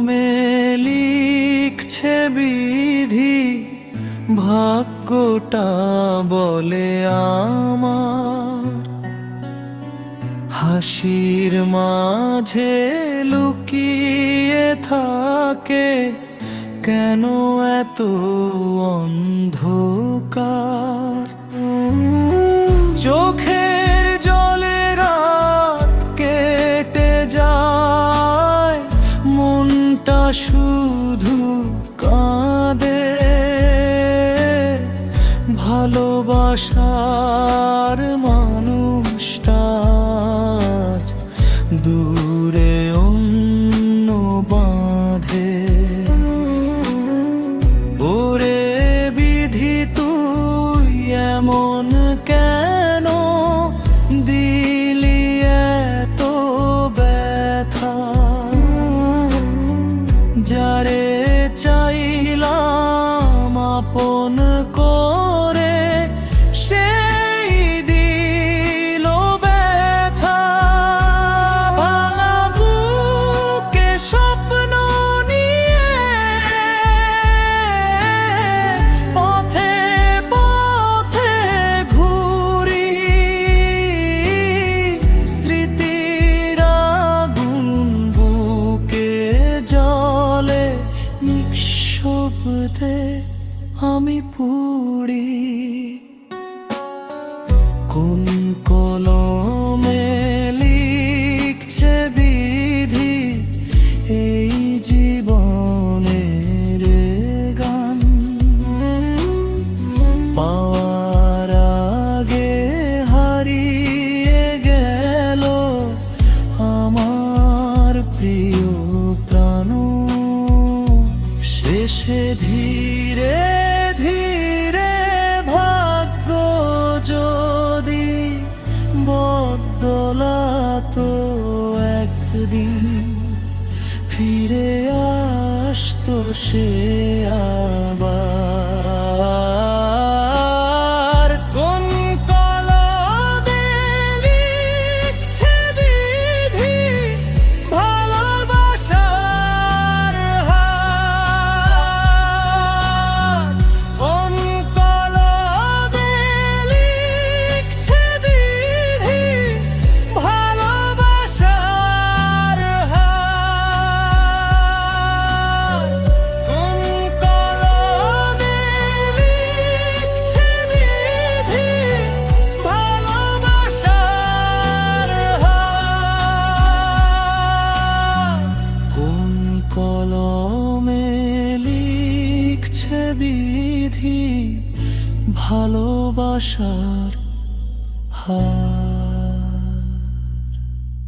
কলমে লিখছে বিধি, ভাগ্যটা বলে আমার। হাসির মাঝে লুকিয়ে থাকে কেন এত অন্ধকার। চোখের জলে রাত কেটে যায়, মনটা শুধু কাঁদে। ভালোবাসার মানুষটা আজ দূরে অন্য বাঁধে। ওরে বিধি তুই এমন কেন দিলি এত ব্যথা। যারে চাইলাম আপন করে সেই দিল ব্যথা। ভাঙা বুকে স্বপ্ন নিয়ে পথে পথে ঘুরি, স্মৃতির আগুন বুকে জ্বলে, নিঃশব্দে আমি পুড়ি। কোন কলমে লিখছে বিধি এই জীবনের গান। পাওয়ার আগে হারিয়ে গেল আমার প্রিয় প্রাণ। শেষে ধীরে ধীরে ভাগ্য যদি বদলাতো, একদিন ফিরে আসতো সে আবার। কোন কলমে লিখছে বিধি ভালোবাসার হার। কোন কলমে লিখছে বিধি ভালোবাসার হার। কোন কলমে লিখছে বিধি ভালোবাসার হার। কোন কলমে লিখছে বিধি ভালোবাসার হার।